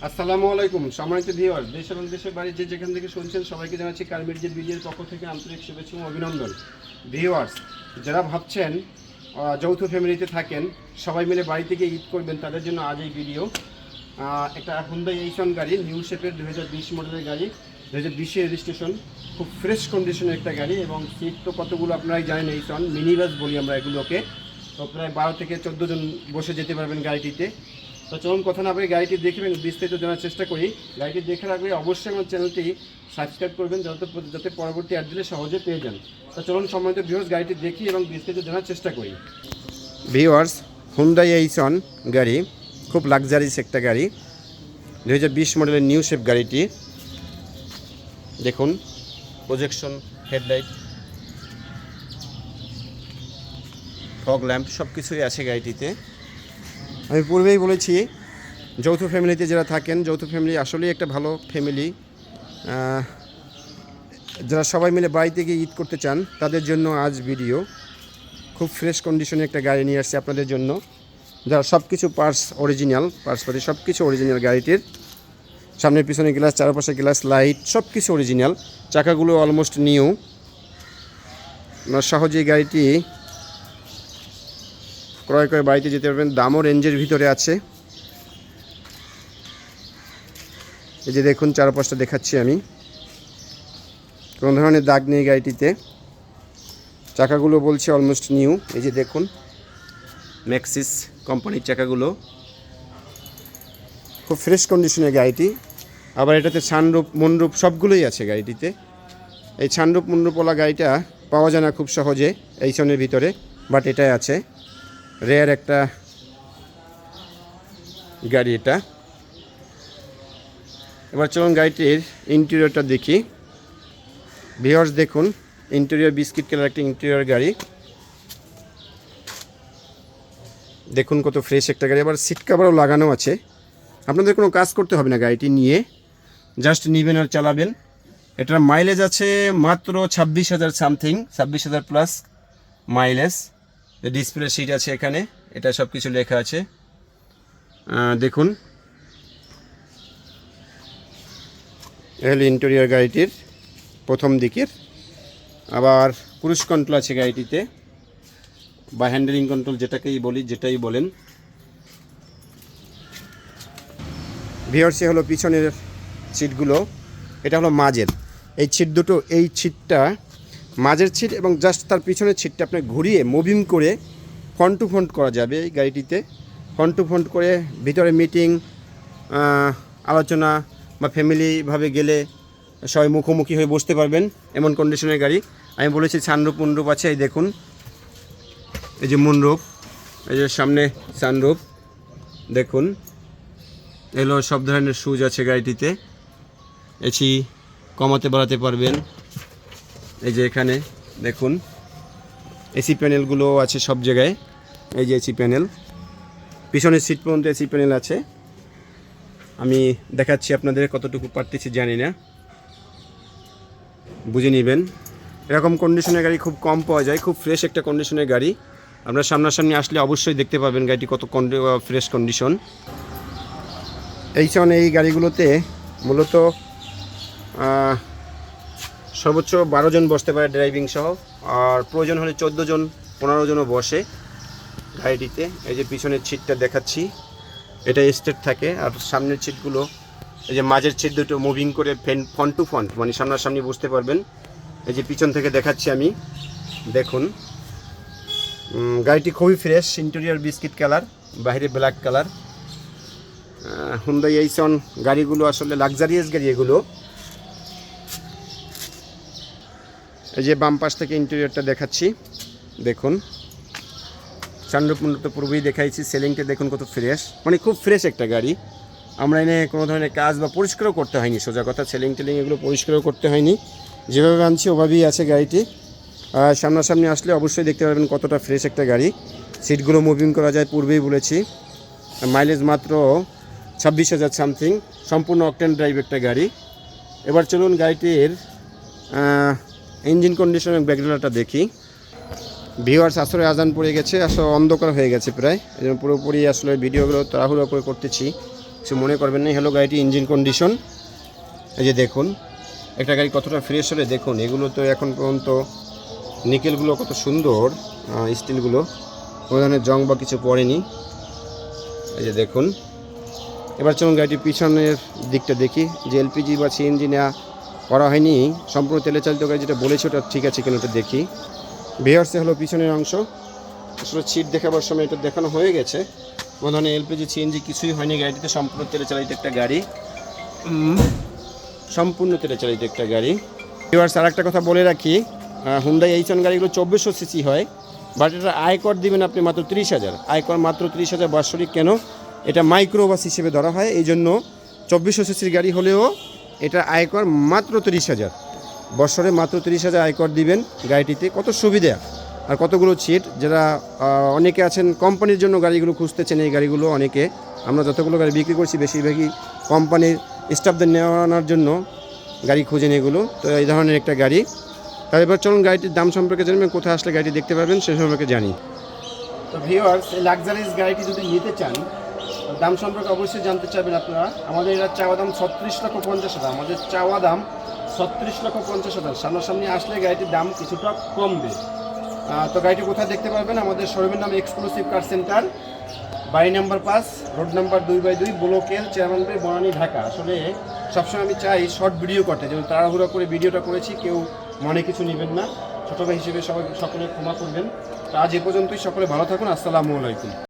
আসসালামু আলাইকুম সম্মানিত ভিউয়ার, দেশ এবং দেশের বাইরে যে যেখান থেকে শুনছেন সবাইকে জানাচ্ছি কারমির্জের বিজয়ের পক্ষ থেকে আন্তরিক শুভেচ্ছা এবং অভিনন্দন। ভিউয়ার্স, যারা ভাবছেন যৌথ ফ্যামিলিতে থাকেন, সবাই মিলে বাড়ি থেকে ঈদ করবেন, তাদের জন্য আজ এই ভিডিও। একটা হুন্ডাই এইসন গাড়ি, নিউ শেপের 2020 মডেলের গাড়ি, 2020 রেজিস্ট্রেশন, খুব ফ্রেশ কন্ডিশনের একটা গাড়ি। এবং সিট তো কতগুলো আপনারাই জানেন, এইসন মিনি বাস বলি আমরা এগুলোকে। তো প্রায় 12 থেকে 14 জন বসে যেতে পারবেন গাড়িটিতে। তো চলুন কথা না বলে গাড়িটি দেখবেন, বিস্তারিত জানার চেষ্টা করি। গাড়িটি দেখার আগে অবশ্যই আমার চ্যানেলটি সাবস্ক্রাইব করবেন, যাতে পরবর্তী অ্যাড দিলে সহজে পেয়ে যান। তো চলুন সম্মানিত ভিউয়ার্স, গাড়িটি দেখি এবং বিস্তারিত জানার চেষ্টা করি। ভিউয়ার্স, হুন্ডাই এইসন গাড়ি, খুব লাক্সারিস একটা গাড়ি, 2020 মডেলের নিউ শেপ গাড়িটি। দেখুন প্রজেকশন হেডলাইট, ফগ ল্যাম্প সব কিছুই আছে গাড়িটিতে। আমি পূর্বেই বলেছি, যৌথ ফ্যামিলিতে যারা থাকেন, যৌথ ফ্যামিলি আসলেই একটা ভালো ফ্যামিলি। যারা সবাই মিলে বাড়িতে গিয়ে ঈদ করতে চান, তাদের জন্য আজ ভিডিও। খুব ফ্রেশ কন্ডিশনে একটা গাড়ি নিয়ে আসছে আপনাদের জন্য, যারা সব কিছু পার্টস অরিজিনাল, পার্টসপাতি সব কিছু অরিজিনাল গাড়িটির। সামনের পিছনে গ্লাস, চারপাশে গ্লাস, লাইট সব কিছু অরিজিনাল। চাকাগুলো অলমোস্ট নিউ। আপনার সহজেই গাড়িটি ক্রয় করে বাড়িতে যেতে পারবেন। দামও রেঞ্জের ভিতরে আছে। এই যে দেখুন, চারপাশটা দেখাচ্ছি আমি, কোনো ধরনের দাগ নেই গাড়িটিতে। চাকাগুলো বলছে অলমোস্ট নিউ। এই যে দেখুন, ম্যাক্সিস কোম্পানির চাকাগুলো, খুব ফ্রেশ কন্ডিশনের গাড়িটি। আবার এটাতে ছানরূপ মনরূপ সবগুলোই আছে গাড়িটিতে। এই ছানরূপ মনরূপওয়ালা গাড়িটা পাওয়া যায় না খুব সহজে এইসনের ভিতরে, বাট এটাই আছে। রেয়ার একটা গাড়ি এটা। এবার চলুন গাড়িটির ইন্টেরিয়রটা দেখি। ভিউয়ার্স দেখুন, ইন্টেরিয়র বিস্কিট কালার একটা ইন্টেরিয়র গাড়ি। দেখুন কত ফ্রেশ একটা গাড়ি। আবার সিট কভারও লাগানো আছে। আপনাদের কোনো কাজ করতে হবে না, গাড়িটি নিয়ে জাস্ট নেবেন আর চালাবেন। এটার মাইলেজ আছে মাত্র 26,000 something, 26,000 plus mileage. Display seat আছে এখানে, এটা সব কিছু লেখা আছে। দেখুন, এল ইন্টেরিয়র গাড়িটির প্রথম দিকের। আবার ক্রুজ কন্ট্রোল আছে গাড়িটিতে, বা হ্যান্ডেলিং কন্ট্রোল যেটাকেই বলি, যেটাই বলেন। ভিউয়ার্স, হলো পিছনের সিটগুলো, এটা হলো মাঝের এই সিট দুটো। এই সিটটা মাঝের সিট, এবং জাস্ট তার পিছনের সিটটা আপনি ঘুরিয়ে মুভিং করে ফ্রন্ট টু ফ্রন্ট করা যাবে এই গাড়িটিতে। ফ্রন্ট টু ফ্রন্ট করে ভিতরে মিটিং, আলোচনা বা ফ্যামিলিভাবে গেলে সবাই মুখোমুখি হয়ে বসতে পারবেন, এমন কন্ডিশনের গাড়ি। আমি বলেছি সানরূপ মুনরূপ আছে। এই দেখুন, এই যে মুনরূপ, এই যে সামনে সানরূপ দেখুন। এগুলো সব ধরনের সুজ আছে গাড়িটিতে। এসি কমাতে বাড়াতে পারবেন। এই যে এখানে দেখুন, এসি প্যানেলগুলো আছে সব জায়গায়। এই যে এসি প্যানেল, পিছনের সিট পর্যন্ত এসি প্যানেল আছে। আমি দেখাচ্ছি আপনাদের, কতটুকু পারতেছি জানি না, বুঝে নেবেন। এরকম কন্ডিশনের গাড়ি খুব কম পাওয়া যায়, খুব ফ্রেশ একটা কন্ডিশনের গাড়ি। আপনার সামনাসামনি আসলে অবশ্যই দেখতে পাবেন গাড়িটি কত ফ্রেশ কন্ডিশন। এই গাড়িগুলোতে মূলত সর্বোচ্চ 12 জন বসতে পারে ড্রাইভিং সহ, আর প্রয়োজন হলে 14 জন 15 জনও বসে গাড়িটিতে। এই যে পিছনের সিটটা দেখাচ্ছি, এটা স্ট্রেট থাকে। আর সামনের সিটগুলো, এই যে মাঝের সিট দুটো মুভিং করে ফ্রন্ট টু ফ্রন্ট, মানে সামনাসামনি বসতে পারবেন। এই যে পিছন থেকে দেখাচ্ছি আমি, দেখুন। গাড়িটি খুবই ফ্রেশ, ইন্টেরিয়র বিস্কিট কালার, বাইরে ব্ল্যাক কালার। হুন্ডাই এইসন গাড়িগুলো আসলে লাক্সারিয়াস গাড়ি এগুলো। এই যে বাম পাশ থেকে ইন্টেরিয়রটা দেখাচ্ছি, দেখুন। সানরূপ তো পূর্বেই দেখাইছি। সেলিংটা দেখুন কত ফ্রেশ, মানে খুব ফ্রেশ একটা গাড়ি। আমরা এনে কোনো ধরনের কাজ বা পরিষ্কারও করতে হয়নি, সোজা কথা। সেলিং টেলিং এগুলো পরিষ্কারও করতে হয়নি, যেভাবে আনছি ওভাবেই আছে গাড়িটি। সামনাসামনি আসলে অবশ্যই দেখতে পারবেন কতটা ফ্রেশ একটা গাড়ি। সিটগুলো মুভিং করা যায়, পূর্বেই বলেছি। মাইলেজ মাত্র 26,000 সামথিং, সম্পূর্ণ অকটেন ড্রাইভ একটা গাড়ি। এবার চলুন গাড়িটির ইঞ্জিন কন্ডিশন এবং ব্যাকগ্রাউন্ডটা দেখি। ভিউয়ার্স, আসলে আজান পড়ে গেছে, আসলে অন্ধকার হয়ে গেছে প্রায়, এই জন্য পুরোপুরি আসলে ভিডিওগুলো তাড়াহুড়ো করে করতেছি। কিছু মনে করবেন না। হলো গাড়িটি ইঞ্জিন কন্ডিশন, এই যে দেখুন একটা গাড়ি কতটা ফ্রেশ হলে দেখুন, এগুলো তো এখন পর্যন্ত নিকেলগুলো কত সুন্দর, স্টিলগুলো কোনো ধরনের জং বা কিছু পড়েনি। এই যে দেখুন। এবার চলুন গাড়িটির পিছনের দিকটা দেখি, যে এলপিজি বা সিএনজি নেওয়া করা হয়নি, সম্পূর্ণ তেলে চালিত গাড়ি যেটা বলেছে ওটা ঠিক আছে কিনা ওটা দেখি। ভিউয়ার্স হলো পিছনের অংশ, আসলে সিট দেখাবার সময় এটা দেখানো হয়ে গেছে। কোনো ধরনের এলপিজি সিএনজি কিছুই হয়নি গাড়িটিতে, সম্পূর্ণ তেলে চালিত একটা গাড়ি, সম্পূর্ণ তেলে চালিত একটা গাড়ি। ভিউয়ার্স আর একটা কথা বলে রাখি, হুন্ডাই এইচ1 গাড়িগুলো 2400 সিসি হয়, বাট এটা আয়কর দিবেন আপনি মাত্র 30,000, আয়কর মাত্র 30,000 বাৎসরিক। কেন? এটা মাইক্রোবাস হিসেবে ধরা হয়, এই জন্য 2400 সিসির গাড়ি হলেও এটা আয়কর মাত্র 30,000, বছরে মাত্র 30,000 আয়কর দিবেন গাড়িটিতে। কত সুবিধা আর কতগুলো সিট, যারা অনেকে আছেন কোম্পানির জন্য গাড়িগুলো খুঁজতেছেন, এই গাড়িগুলো অনেকে, আমরা যতগুলো গাড়ি বিক্রি করছি বেশিরভাগই কোম্পানির স্টাফদের নেওয়ানোর জন্য গাড়ি খুঁজেন এগুলো। তো এই ধরনের একটা গাড়ি। তাহলে এবার চলুন গাড়িটির দাম সম্পর্কে জানবেন, কোথায় আসলে গাড়িটি দেখতে পাবেন সে সম্পর্কে জানি। তো ভিউয়ার্স, এই লাক্সারিয়াস গাড়িটি যদি নিতে চান, দাম সম্পর্কে অবশ্যই জানতে চাইবেন আপনারা। আমাদের এর চাওয়া দাম 36,50,000, আমাদের চাওয়া দাম 36,50,000। সামনাসামনি আসলে গাড়িটির দাম কিছুটা কমবে। তো গাড়িটি কোথায় দেখতে পারবেন? আমাদের শোরুমের নাম এক্সক্লুসিভ কার সেন্টার, বাড়ি নাম্বার 5, রোড নাম্বার 2/2, ব্লকের চেয়ারম্যান বাড়ি, বনানী, ঢাকা। আসলে সবসময় আমি চাই শর্ট ভিডিও করতে, যেমন তাড়াহুড়া করে ভিডিওটা করেছি, কেউ মনে কিছু নেবেন না, ছোটো ভাই হিসেবে সকলে ক্ষমা করবেন। তো আজ এ পর্যন্তই, সকলে ভালো থাকুন, আসসালামু আলাইকুম।